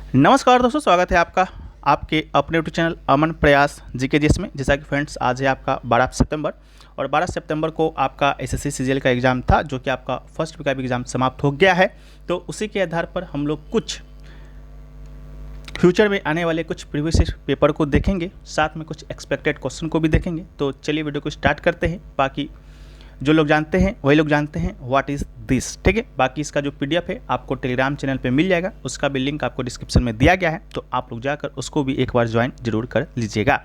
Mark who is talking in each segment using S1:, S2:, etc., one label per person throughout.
S1: नमस्कार दोस्तों, स्वागत है आपका आपके अपने यूट्यूब चैनल अमन प्रयास जीके में। जैसा कि फ्रेंड्स, आज है आपका 12 सितंबर और 12 सितंबर को आपका एसएससी सीजीएल का एग्ज़ाम था, जो कि आपका फर्स्ट वीक का एग्ज़ाम समाप्त हो गया है। तो उसी के आधार पर हम लोग कुछ फ्यूचर में आने वाले कुछ प्रीवियस पेपर को देखेंगे, साथ में कुछ एक्सपेक्टेड क्वेश्चन को भी देखेंगे। तो चलिए वीडियो को स्टार्ट करते हैं। बाकी जो लोग जानते हैं वही लोग जानते हैं व्हाट इज़ दिस, ठीक है। बाकी इसका जो पीडीएफ है आपको टेलीग्राम चैनल पे मिल जाएगा, उसका भी लिंक आपको डिस्क्रिप्शन में दिया गया है, तो आप लोग जाकर उसको भी एक बार ज्वाइन जरूर कर लीजिएगा।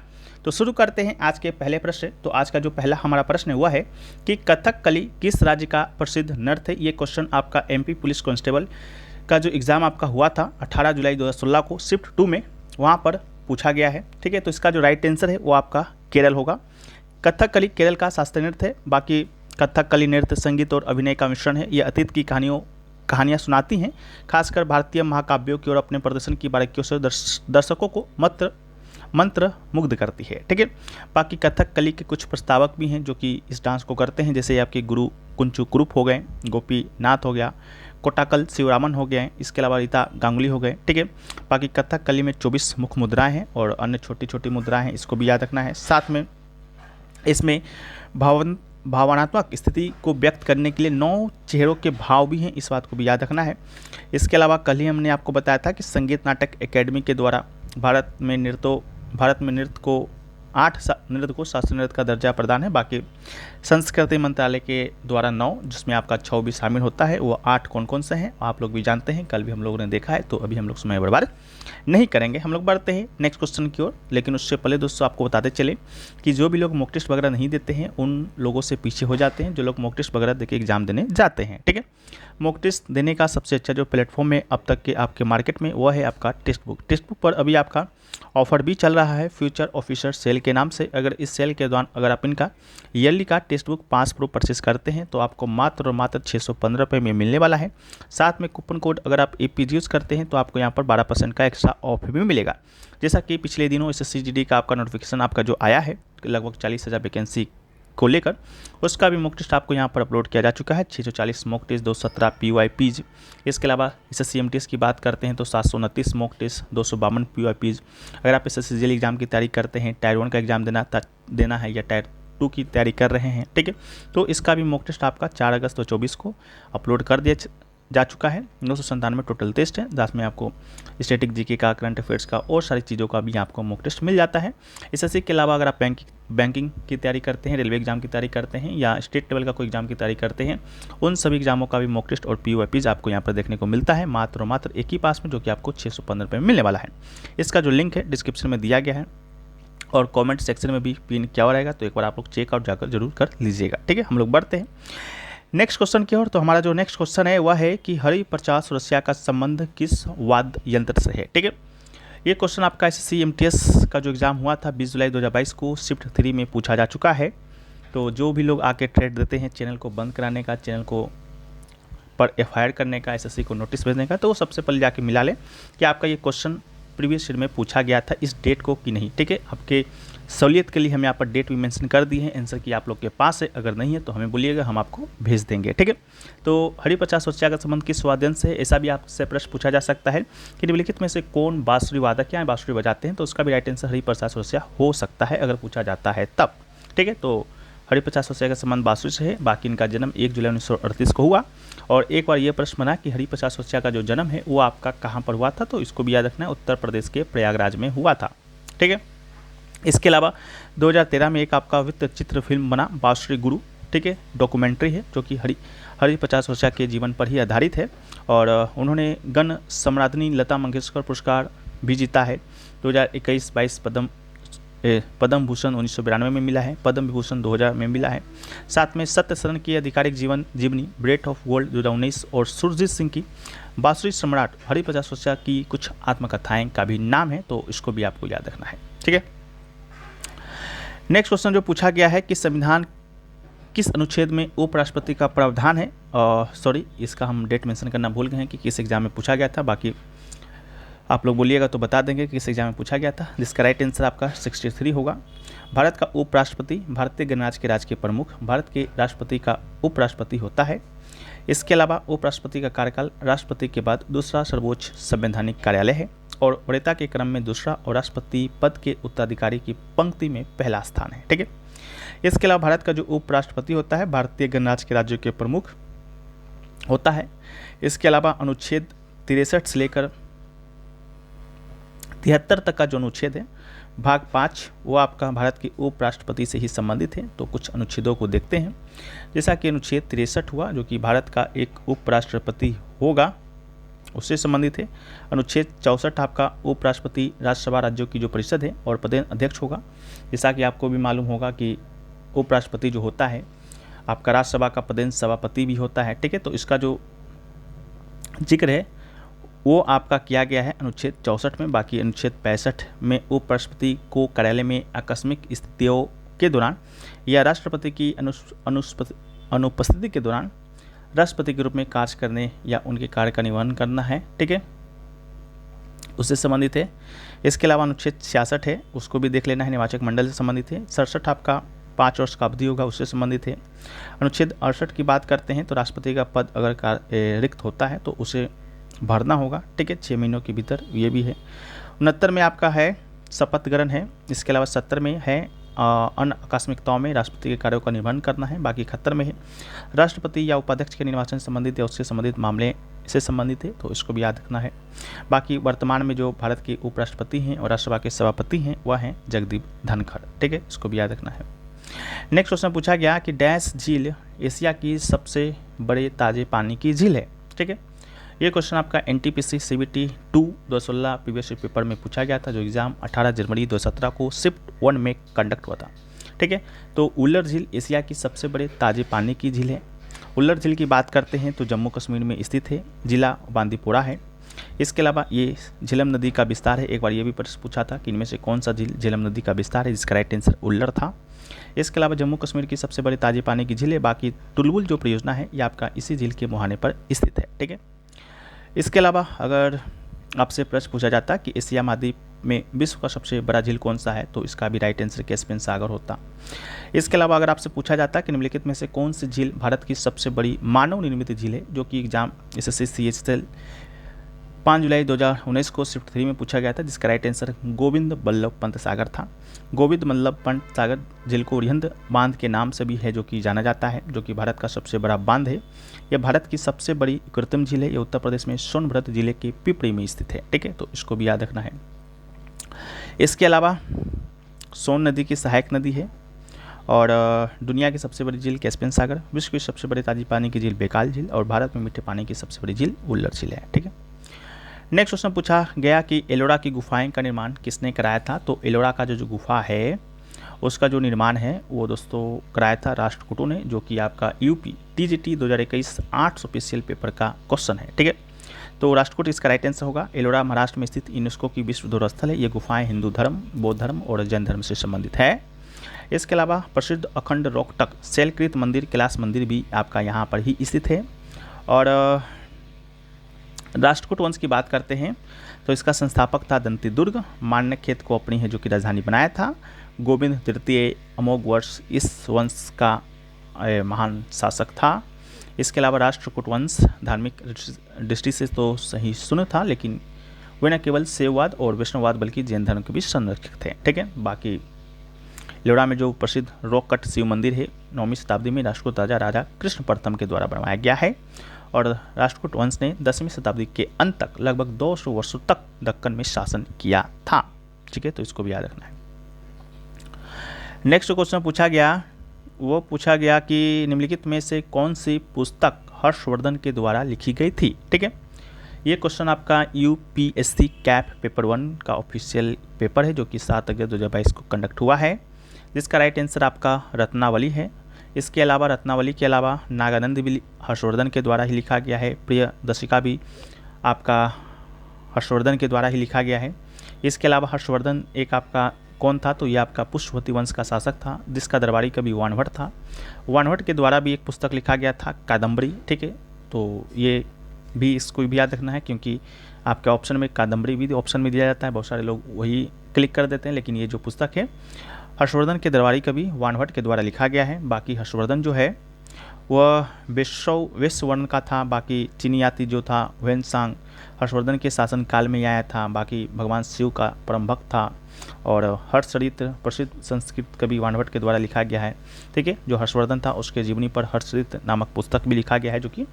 S1: तो शुरू करते हैं आज के पहले प्रश्न। तो आज का जो पहला हमारा प्रश्न हुआ है कि कथकली किस राज्य का प्रसिद्ध नृत्य है। ये क्वेश्चन आपका एमपी पुलिस कांस्टेबल का जो एग्ज़ाम आपका हुआ था 18 जुलाई 2016 को शिफ्ट 2 में, वहाँ पर पूछा गया है, ठीक है। तो इसका जो राइट आंसर है वो आपका केरल होगा। कथकली केरल का शास्त्रीय नृत्य है। बाकी कथकली नृत्य संगीत और अभिनय का मिश्रण है। ये अतीत की कहानियाँ सुनाती हैं, खासकर भारतीय महाकाव्यों की और अपने प्रदर्शन की बारीकियों से दर्शकों को मंत्र मुग्ध करती है, ठीक है। बाकी कथकली के कुछ प्रस्तावक भी हैं जो कि इस डांस को करते हैं, जैसे आपके गुरु कुंचु कुरूप हो गए, गोपीनाथ हो गया, कोटाकल शिवरामन हो गए, इसके अलावा रीता गांगुली हो गए, ठीक है। बाकी कथकली में 24 मुख्य मुद्राएं हैं और अन्य छोटी छोटी मुद्राएं हैं, इसको भी याद रखना है। साथ में इसमें भावनात्मक स्थिति को व्यक्त करने के लिए 9 चेहरों के भाव भी हैं, इस बात को भी याद रखना है। इसके अलावा कल ही हमने आपको बताया था कि संगीत नाटक एकेडमी के द्वारा भारत में नृत्य को 8 नृत्य को शास्त्रीय नृत्य का दर्जा प्रदान है। बाकी संस्कृति मंत्रालय के द्वारा 9, जिसमें आपका 6 भी शामिल होता है। वो 8 कौन कौन से हैं आप लोग भी जानते हैं, कल भी हम लोगों ने देखा है, तो अभी हम लोग समय बर्बाद नहीं करेंगे, हम लोग बढ़ते हैं नेक्स्ट क्वेश्चन की ओर। लेकिन उससे पहले दोस्तों आपको बताते चले कि जो भी लोग मॉक टेस्ट वगैरह नहीं देते हैं उन लोगों से पीछे हो जाते हैं जो लोग मॉक टेस्ट वगैरह देके एग्जाम देने जाते हैं, ठीक है। मॉक टेस्ट देने का सबसे अच्छा जो प्लेटफॉर्म है अब तक के आपके मार्केट में, वो है आपका टेक्स्ट बुक पर अभी आपका ऑफर भी चल रहा है फ्यूचर ऑफिसर सेल के नाम से। अगर इस सेल के दौरान अगर आप इनका ईयरली का टेक्स्ट बुक 5 प्रो परचेस करते हैं तो आपको मात्र और मात्र 615 रुपये में मिलने वाला है। साथ में कूपन कोड अगर आप एपीजी यूज़ करते हैं तो आपको यहाँ पर 12% का एक्स्ट्रा ऑफ भी मिलेगा। जैसा कि पिछले दिनों एसएससी का आपका नोटिफिकेशन आपका जो आया है लगभग 40,000 वैकेंसी को लेकर, उसका भी मॉक टेस्ट आपको यहाँ पर अपलोड किया जा चुका है। 640 मॉक टेस्ट, 217 PYPs। इसके अलावा एसएससी एमटीएस की बात करते हैं तो 729 मॉक टेस्ट, 252 PYPs। अगर आप एसएससी सीजीएल एग्जाम की तैयारी करते हैं, टायर 1 का एग्जाम देना है या टायर 2 की तैयारी कर रहे हैं, ठीक है, तो इसका भी मॉक टेस्ट आपका 4 अगस्त 2024 को अपलोड कर दिया जा चुका है। 997 टोटल टेस्ट है, जिसमें आपको स्टैटिक जीके का, करंट अफेयर्स का और सारी चीज़ों का भी आपको मॉक टेस्ट मिल जाता है। एसएससी के अलावा अगर आप बैंकिंग की तैयारी करते हैं, रेलवे एग्जाम की तैयारी करते हैं या स्टेट लेवल का कोई एग्जाम की तैयारी करते हैं, उन सभी एग्जामों का भी मॉक टेस्ट और PYPs आपको यहाँ पर देखने को मिलता है, मात्र और मात्र एक ही पास में, जो कि आपको 615 रुपये में मिलने वाला है। इसका जो लिंक है डिस्क्रिप्शन में दिया गया है और कमेंट सेक्शन में भी पिन किया हुआ रहेगा, तो एक बार आप लोग चेकआउट जाकर जरूर कर लीजिएगा, ठीक है। हम लोग बढ़ते हैं नेक्स्ट क्वेश्चन की ओर। तो हमारा जो नेक्स्ट क्वेश्चन है वह है कि हरिप्रसाद सुरैया का संबंध किस वाद्य यंत्र से है, ठीक है। ये क्वेश्चन आपका एसएससी एमटीएस का जो एग्ज़ाम हुआ था 20 जुलाई 2022 को शिफ्ट 3 में पूछा जा चुका है। तो जो भी लोग आके ट्रेड देते हैं चैनल को बंद कराने का, चैनल को पर FIR करने का, एसएससी को नोटिस भेजने का, तो वो सबसे पहले जाके मिला लें कि आपका ये क्वेश्चन प्रीवियस ईयर में पूछा गया था इस डेट को कि नहीं, ठीक है। आपके सहूलियत के लिए हम यहाँ पर डेट भी मेंशन कर दी है, आंसर की आप लोग के पास है, अगर नहीं है तो हमें बोलिएगा, हम आपको भेज देंगे, ठीक है। तो हरिप्रसाद सुरैया का संबंध किस वाद्य यंत्र से है, ऐसा भी आपसे प्रश्न पूछा जा सकता है कि निम्नलिखित में से कौन बांसुरी वादक या बांसुरी बजाते हैं, तो उसका भी राइट आंसर हरिप्रसाद सुरैया हो सकता है अगर पूछा जाता है तब, ठीक है। तो हरिप्रसाद सुरैया का संबंध बांसुरी से है। बाकी इनका जन्म 1 जुलाई 1938 को हुआ। और एक बार ये प्रश्न बना कि हरिप्रसाद सुरैया का जो जन्म है वो आपका कहाँ पर हुआ था, तो इसको भी याद रखना है, उत्तर प्रदेश के प्रयागराज में हुआ था, ठीक है। इसके अलावा 2013 में एक आपका वृत्त चित्र फिल्म बना बांसुरी गुरु, ठीक है, डॉक्यूमेंट्री है जो कि हरिप्रसाद सुरैया के जीवन पर ही आधारित है। और उन्होंने गण सम्राज्ञी लता मंगेशकर पुरस्कार भी जीता है। 2021-22 पद्म भूषण 1992 में मिला है, पद्म विभूषण 2000 में मिला है। साथ में सत्य शरण की आधिकारिक जीवनी ब्रेथ ऑफ गोल्ड 2019 और सुरजीत सिंह की बांसुरी सम्राट हरिप्रसाद सुरैया की कुछ आत्मकथाएं का भी नाम है, तो इसको भी आपको याद रखना है, ठीक है। नेक्स्ट क्वेश्चन जो पूछा गया है कि संविधान किस अनुच्छेद में उपराष्ट्रपति का प्रावधान है, सॉरी इसका हम डेट मेंशन करना भूल गए हैं कि किस एग्जाम में पूछा गया था। बाकी आप लोग बोलिएगा तो बता देंगे कि किस एग्जाम में पूछा गया था, जिसका राइट आंसर आपका 63 होगा। भारत का उपराष्ट्रपति भारतीय गणराज्य के राज्य के प्रमुख, भारत के राष्ट्रपति का उपराष्ट्रपति होता है। इसके अलावा उपराष्ट्रपति का कार्यकाल राष्ट्रपति के बाद दूसरा सर्वोच्च संवैधानिक कार्यालय है और वरीयता के क्रम में दूसरा और राष्ट्रपति पद के उत्तराधिकारी की पंक्ति में पहला स्थान है। ठीक है, इसके अलावा भारत का जो उपराष्ट्रपति होता है भारतीय गणराज्य के राज्यों के प्रमुख होता है। इसके अलावा अनुच्छेद 63 से लेकर 73 तक का जो अनुच्छेद है भाग 5 वो आपका भारत के उपराष्ट्रपति से ही संबंधित है। तो कुछ अनुच्छेदों को देखते हैं, जैसा कि अनुच्छेद 63 हुआ जो कि भारत का एक उपराष्ट्रपति होगा उससे संबंधित है। अनुच्छेद 64 आपका उपराष्ट्रपति राज्यसभा राज्यों की जो परिषद है और प्रदेश अध्यक्ष होगा। जैसा कि आपको भी मालूम होगा कि उपराष्ट्रपति जो होता है आपका राज्यसभा का प्रदेश सभापति भी होता है। ठीक है, तो इसका जो जिक्र है वो आपका किया गया है अनुच्छेद 64 में। बाकी अनुच्छेद 65 में उपराष्ट्रपति को कार्यालय में आकस्मिक स्थितियों के दौरान या राष्ट्रपति की अनुपस्थिति के दौरान राष्ट्रपति के रूप में कार्य करने या उनके कार्य का निर्वहन करना है। ठीक है, उससे संबंधित है। इसके अलावा अनुच्छेद 66 है, उसको भी देख लेना है, निर्वाचक मंडल से संबंधित है। 67 आपका 5 वर्ष का अवधि होगा, उससे संबंधित है। अनुच्छेद 68 की बात करते हैं तो राष्ट्रपति का पद अगर रिक्त होता है तो उसे भरना होगा। ठीक है, 6 महीनों के भीतर, ये भी है। 69 में आपका है शपथ ग्रहण है। इसके अलावा 70 में है अन्य आकस्मिकताओं में राष्ट्रपति के कार्यों का निर्वहन करना है। बाकी 71 में है राष्ट्रपति या उपाध्यक्ष के निर्वाचन से संबंधित या उससे संबंधित मामले से संबंधित है, तो इसको भी याद रखना है। बाकी वर्तमान में जो भारत के उपराष्ट्रपति हैं और राज्यसभा के सभापति हैं वह हैं जगदीप धनखड़। ठीक है, इसको भी याद रखना है। नेक्स्ट क्वेश्चन पूछा गया कि डैश झील एशिया की सबसे बड़े ताजे पानी की झील है। ठीक है, ये क्वेश्चन आपका NTPC CBT 2 2016 प्रीवियस पेपर में पूछा गया था, जो एग्जाम 18 जनवरी 2017 को शिफ्ट 1 में कंडक्ट हुआ था। ठीक है, तो उल्लर झील एशिया की सबसे बड़े ताजे पानी की झील है। उल्लर झील की बात करते हैं तो जम्मू कश्मीर में स्थित है, जिला बांदीपोरा है। इसके अलावा ये झेलम नदी का विस्तार है। एक बार ये भी प्रश्न पूछा था कि इनमें से कौन सा झील झेलम नदी का विस्तार है, जिसका राइट आंसर उल्लर था। इसके अलावा जम्मू कश्मीर की सबसे बड़ी ताजे पानी की झील है। बाकी टुलबुल जो परियोजना है ये आपका इसी झील के मुहाने पर स्थित है। ठीक है, इसके अलावा अगर आपसे प्रश्न पूछा जाता कि एशिया महाद्वीप में विश्व का सबसे बड़ा झील कौन सा है, तो इसका भी राइट आंसर कैस्पियन सागर होता। इसके अलावा अगर आपसे पूछा जाता कि निम्नलिखित में से कौन सी झील भारत की सबसे बड़ी मानव निर्मित झील है, जो कि एग्जाम SSC CHL 5 जुलाई 2019 को शिफ्ट 3 में पूछा गया था, जिसका राइट आंसर गोविंद बल्लभ पंत सागर था। गोविंद बल्लभ पंत सागर झील को रिहंद बांध के नाम से भी है जो कि जाना जाता है, जो कि भारत का सबसे बड़ा बांध है। यह भारत की सबसे बड़ी कृत्रिम झील है। ये उत्तर प्रदेश में सोनभद्र जिले के पिपरी में स्थित है। ठीक है, तो इसको भी याद रखना है। इसके अलावा सोन नदी की सहायक नदी है और दुनिया की सबसे बड़ी झील कैस्पियन सागर, विश्व की सबसे बड़ी ताजी पानी की झील बेकाल झील और भारत में मीठे पानी की सबसे बड़ी झील उल्लर झील है। ठीक है, नेक्स्ट क्वेश्चन पूछा गया कि एलोरा की गुफाएं का निर्माण किसने कराया था। तो एलोरा का जो गुफा है उसका जो निर्माण है वो दोस्तों कराया था राष्ट्रकूटों ने, जो कि आपका UP TGT 2021 800 PCL पेपर का क्वेश्चन है। ठीक है, तो राष्ट्रकूट इसका राइट आंसर होगा। एलोरा महाराष्ट्र में स्थित यूनेस्को की विश्व धरोहर स्थल है। ये गुफाएं हिंदू धर्म, बौद्ध धर्म और जैन धर्म से संबंधित है। इसके अलावा प्रसिद्ध अखंड रोहतक शैलकृत मंदिर, कैलाश मंदिर भी आपका यहाँ पर ही स्थित है। और राष्ट्रकूट वंश की बात करते हैं तो इसका संस्थापक था दंती दुर्ग। मान्यखेत को अपनी है जो कि राजधानी बनाया था। गोविंद तृतीय अमोघ वर्ष इस वंश का महान शासक था। इसके अलावा राष्ट्रकूट वंश धार्मिक दृष्टि से तो सही सुन था, लेकिन वे न केवल शैववाद और वैष्णववाद बल्कि जैन धर्म के भी संरक्षक थे। ठीक है, बाकी एलोरा में जो प्रसिद्ध रॉक कट शिव मंदिर है 9वीं शताब्दी में राष्ट्रकूट राजा कृष्ण प्रथम के द्वारा बनवाया गया है। और राष्ट्रकूट वंश ने 10वीं शताब्दी के अंत तक लगभग 200 वर्षों तक दक्कन में शासन किया था। ठीक है, तो इसको भी याद रखना है। नेक्स्ट क्वेश्चन पूछा गया कि निम्नलिखित में से कौन सी पुस्तक हर्षवर्धन के द्वारा लिखी गई थी। ठीक है, ये क्वेश्चन आपका UPSC कैप पेपर 1 का ऑफिशियल पेपर है, जो कि 7 अगस्त 2022 को कंडक्ट हुआ है, जिसका राइट आंसर आपका रत्नावली है। इसके अलावा रत्नावली के अलावा नागानंद भी हर्षवर्धन के द्वारा ही लिखा गया है। प्रियदर्शिका भी आपका हर्षवर्धन के द्वारा ही लिखा गया है। इसके अलावा हर्षवर्धन एक आपका कौन था, तो ये आपका पुष्पवती वंश का शासक था, जिसका दरबारी कवि वानभट्ट था। वानभट्ट के द्वारा भी एक पुस्तक लिखा गया था कादम्बरी। ठीक है, तो ये भी इसको भी याद रखना है, क्योंकि आपके ऑप्शन में कादम्बरी भी ऑप्शन में दिया जाता है। बहुत सारे लोग वही क्लिक कर देते हैं, लेकिन ये जो पुस्तक है हर्षवर्धन के दरबारी कवि वानभट्ट के द्वारा लिखा गया है। बाकी हर्षवर्धन जो है वह विश्ववर्ण का था। बाकी चीनी यात्री जो था ह्वेनसांग हर्षवर्धन के शासनकाल में आया था। बाकी भगवान शिव का परम भक्त था और हर्षचरित्र प्रसिद्ध संस्कृत कवि वाणभट्ट के द्वारा लिखा गया है। ठीक है, जो हर्षवर्धन था उसके जीवनी पर हर्षचरित्र नामक पुस्तक भी लिखा गया है, जो कि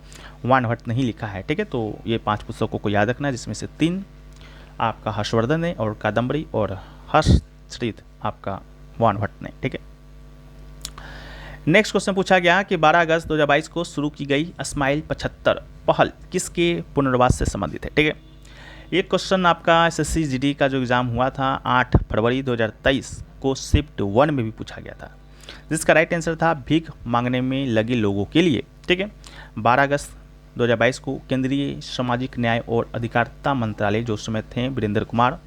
S1: वाणभट्ट ने ही लिखा है। ठीक है, तो ये 5 पुस्तकों को याद रखना है, जिसमें से 3 आपका हर्षवर्धन ने और कादम्बरी और हर्षचरित्र आपका वाणभट्ट ने। ठीक है, नेक्स्ट क्वेश्चन पूछा गया कि 12 अगस्त 2022 को शुरू की गई स्माइल 75 पहल किसके पुनर्वास से संबंधित है। ठीक है, एक क्वेश्चन आपका SSC GD का जो एग्ज़ाम हुआ था 8 फरवरी 2023 को शिफ्ट 1 में भी पूछा गया था, जिसका राइट आंसर था भीख मांगने में लगे लोगों के लिए। ठीक है, 12 अगस्त 2022 को केंद्रीय सामाजिक न्याय और अधिकारिता मंत्रालय जो समय थे वीरेंद्र कुमार,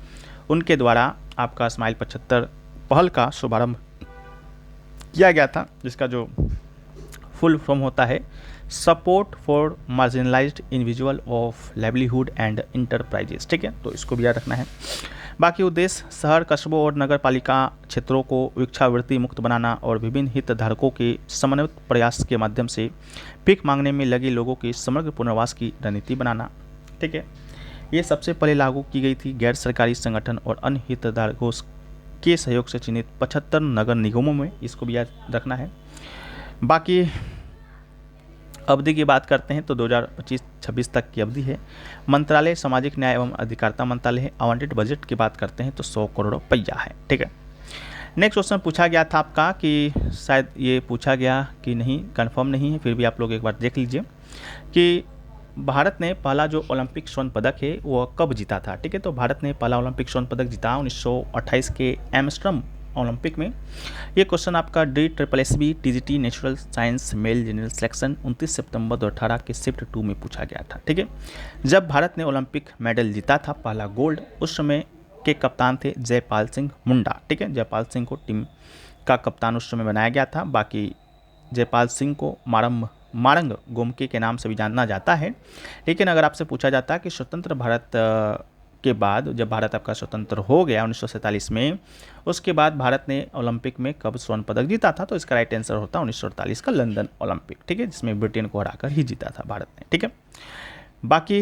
S1: उनके द्वारा आपका स्माइल 75 पहल का शुभारंभ किया गया था, जिसका जो फुल फॉर्म होता है support for marginalised individual of livelihood and enterprises. ठीक है, तो इसको भी याद रखना है। बाकी उद्देश्य शहर, कस्बों और नगर पालिका क्षेत्रों को भिक्षावृत्ति मुक्त बनाना और विभिन्न हितधारकों के समन्वित प्रयास के माध्यम से भीख मांगने में लगे लोगों के समग्र पुनर्वास की रणनीति बनाना। ठीक है, ये सबसे पहले लागू की गई थी गैर सरकारी संगठन और अन्य हितधारकों के सहयोग से चिन्हित 75 नगर निगमों में, इसको भी याद रखना है। बाकी अवधि की बात करते हैं तो 2025-26 तक की अवधि है। मंत्रालय सामाजिक न्याय एवं अधिकारिता मंत्रालय है। आवंटित बजट की बात करते हैं तो 100 करोड़ रुपया है। ठीक है, नेक्स्ट क्वेश्चन पूछा गया था आपका कि शायद ये पूछा गया कि नहीं, कंफर्म नहीं है, फिर भी आप लोग एक बार देख लीजिए कि भारत ने पहला जो ओलंपिक स्वर्ण पदक है वो कब जीता था। ठीक है, तो भारत ने पहला ओलंपिक स्वर्ण पदक जीता 1928 के एम्स्टर्डम ओलंपिक में। ये क्वेश्चन आपका DSSB TGT natural science male general selection 29 सितंबर 2018 के शिफ्ट 2 में पूछा गया था। ठीक है, जब भारत ने ओलंपिक मेडल जीता था पहला गोल्ड, उस समय के कप्तान थे जयपाल सिंह मुंडा। ठीक है, जयपाल सिंह को टीम का कप्तान उस समय बनाया गया था। बाकी जयपाल सिंह को मारंग गोमके के नाम से भी जाना जाता है। लेकिन अगर आपसे पूछा जाता है कि स्वतंत्र भारत के बाद, जब भारत आपका स्वतंत्र हो गया 1947 में, उसके बाद भारत ने ओलंपिक में कब स्वर्ण पदक जीता था, तो इसका राइट आंसर होता है 1948 का लंदन ओलंपिक। ठीक है, जिसमें ब्रिटेन को हराकर ही जीता था भारत ने। ठीक है, बाकी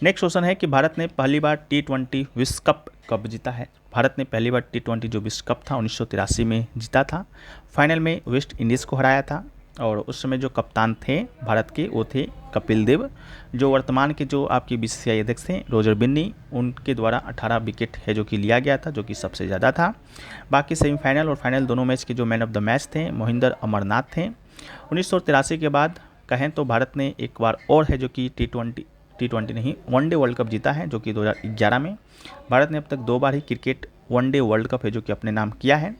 S1: नेक्स्ट क्वेश्चन है कि भारत ने पहली बार T20 विश्व कप कब जीता है। भारत ने पहली बार T20 जो विश्व कप था 1983 में जीता था। फाइनल में वेस्ट इंडीज़ को हराया था और उस समय जो कप्तान थे भारत के वो थे कपिल देव, जो वर्तमान के जो आपके BCCI अध्यक्ष थे रोजर बिन्नी, उनके द्वारा 18 विकेट है जो कि लिया गया था, जो कि सबसे ज़्यादा था। बाकी सेमीफाइनल और फाइनल दोनों मैच के जो मैन ऑफ द मैच थे मोहिंदर अमरनाथ थे। 1983 के बाद कहें तो भारत ने एक बार और है जो कि T20 नहीं, वनडे वर्ल्ड कप जीता है, जो कि 2011 में। भारत ने अब तक 2 बार ही क्रिकेट वनडे वर्ल्ड कप है जो कि अपने नाम किया है।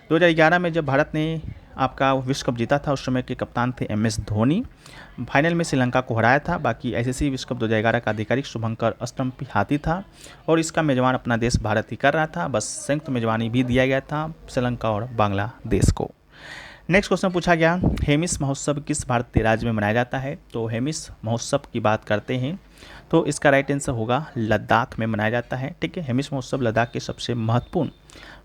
S1: 2011 में जब भारत ने आपका विश्व कप जीता था, उस समय के कप्तान थे MS धोनी। फाइनल में श्रीलंका को हराया था। बाकी ICC विश्व कप 2011 का आधिकारिक शुभंकर अष्टम्पी हाथी था और इसका मेजबान अपना देश भारत ही कर रहा था। बस संयुक्त मेजबानी भी दिया गया था श्रीलंका और बांग्लादेश को। नेक्स्ट क्वेश्चन पूछा गया हेमिस महोत्सव किस भारतीय राज्य में मनाया जाता है। तो हेमिस महोत्सव की बात करते हैं तो इसका राइट आंसर होगा लद्दाख में मनाया जाता है। ठीक है, हेमिस महोत्सव लद्दाख के सबसे महत्वपूर्ण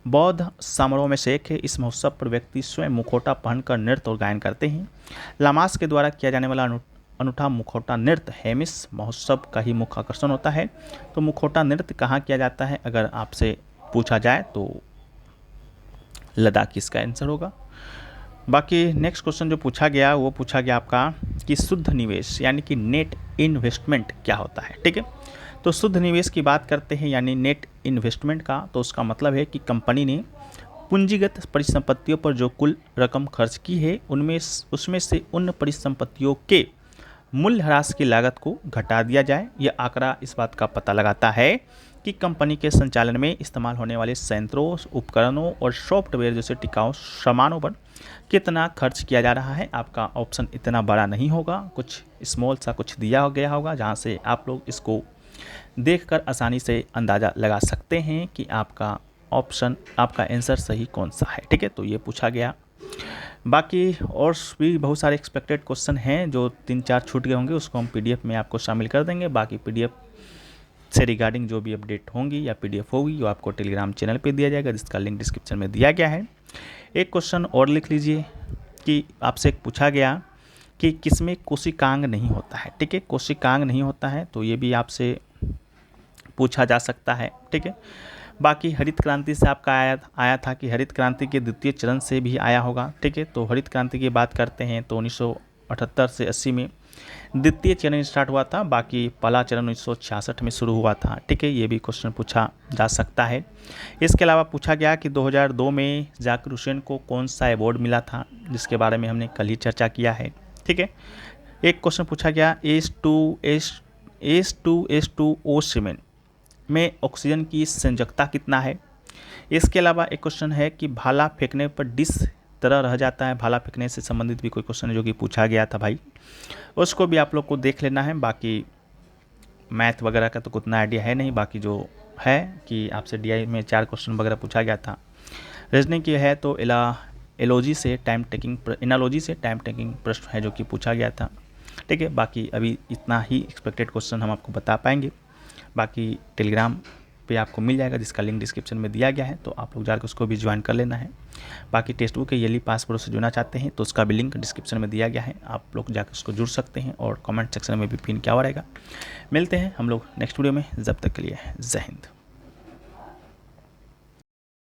S1: बौद्ध समारोह में से एक है। इस महोत्सव पर व्यक्ति स्वयं मुखौटा पहनकर नृत्य और गायन करते हैं। लामास के द्वारा किया जाने वाला अनूठा मुखौटा नृत्य हेमिस महोत्सव का ही मुख्य आकर्षण होता है। तो मुखौटा नृत्य कहाँ किया जाता है अगर आपसे पूछा जाए तो लद्दाख इसका आंसर होगा। बाकी नेक्स्ट क्वेश्चन जो पूछा गया वो पूछा गया आपका कि शुद्ध निवेश यानी कि नेट इन्वेस्टमेंट क्या होता है। ठीक है, तो शुद्ध निवेश की बात करते हैं यानी नेट इन्वेस्टमेंट का, तो उसका मतलब है कि कंपनी ने पूंजीगत परिसंपत्तियों पर जो कुल रकम खर्च की है उसमें से उन परिसंपत्तियों के मूल्यह्रास की लागत को घटा दिया जाए। यह आंकड़ा इस बात का पता लगाता है कि कंपनी के संचालन में इस्तेमाल होने वाले संयंत्रों, उपकरणों और सॉफ्टवेयर जैसे टिकाऊ सामानों पर कितना खर्च किया जा रहा है। आपका ऑप्शन इतना बड़ा नहीं होगा, कुछ स्मॉल सा कुछ दिया गया होगा जहां से आप लोग इसको देखकर आसानी से अंदाज़ा लगा सकते हैं कि आपका ऑप्शन, आपका आंसर सही कौन सा है। ठीक है, तो ये पूछा गया। बाकी और भी बहुत सारे एक्सपेक्टेड क्वेश्चन हैं जो 3-4 छूट गए होंगे, उसको हम PDF में आपको शामिल कर देंगे। बाकी PDF से रिगार्डिंग जो भी अपडेट होंगी या PDF होगी वो आपको टेलीग्राम चैनल पे दिया जाएगा, जिसका लिंक डिस्क्रिप्शन में दिया गया है। एक क्वेश्चन और लिख लीजिए कि आपसे पूछा गया कि किसमें कोशिकांग नहीं होता है, ठीक है, कोशिकांग नहीं होता है, तो ये भी आपसे पूछा जा सकता है, ठीक है। बाकी हरित क्रांति से आपका आया था कि हरित क्रांति के द्वितीय चरण से भी आया होगा, ठीक है। तो हरित क्रांति की बात करते हैं तो 1978 से 80 में द्वितीय चरण स्टार्ट हुआ था, बाकी पहला चरण 1966 में शुरू हुआ था, ठीक है। ये भी क्वेश्चन पूछा जा सकता है। इसके अलावा पूछा गया कि 2002 में जाकिर हुसैन को कौन सा अवार्ड मिला था, जिसके बारे में हमने कल ही चर्चा किया है, ठीक है। एक क्वेश्चन पूछा गया H2SO सीमेंट में ऑक्सीजन की संयोजकता कितना है। इसके अलावा एक क्वेश्चन है कि भाला फेंकने पर डिश तरह रह जाता है, भाला फेंकने से संबंधित भी कोई क्वेश्चन है जो कि पूछा गया था भाई, उसको भी आप लोग को देख लेना है। बाकी मैथ वगैरह का तो उतना आइडिया है नहीं, बाकी जो है कि आपसे DI में 4 क्वेश्चन वगैरह पूछा गया था। रीजनिंग की है तो एनालॉजी से टाइम टेकिंग प्रश्न है जो कि पूछा गया था, ठीक है। बाकी अभी इतना ही एक्सपेक्टेड क्वेश्चन हम आपको बता पाएंगे। बाकी टेलीग्राम पे आपको मिल जाएगा, जिसका लिंक डिस्क्रिप्शन में दिया गया है, तो आप लोग जाकर उसको भी ज्वाइन कर लेना है। बाकी टेक्स्ट बुक के ईयरली पास प्रो से जुड़ना चाहते हैं तो उसका भी लिंक डिस्क्रिप्शन में दिया गया है, आप लोग जाकर उसको जुड़ सकते हैं और कमेंट सेक्शन में भी पिन किया हुआ रहेगा। मिलते हैं हम लोग नेक्स्ट वीडियो में, जब तक के लिए जय हिंद।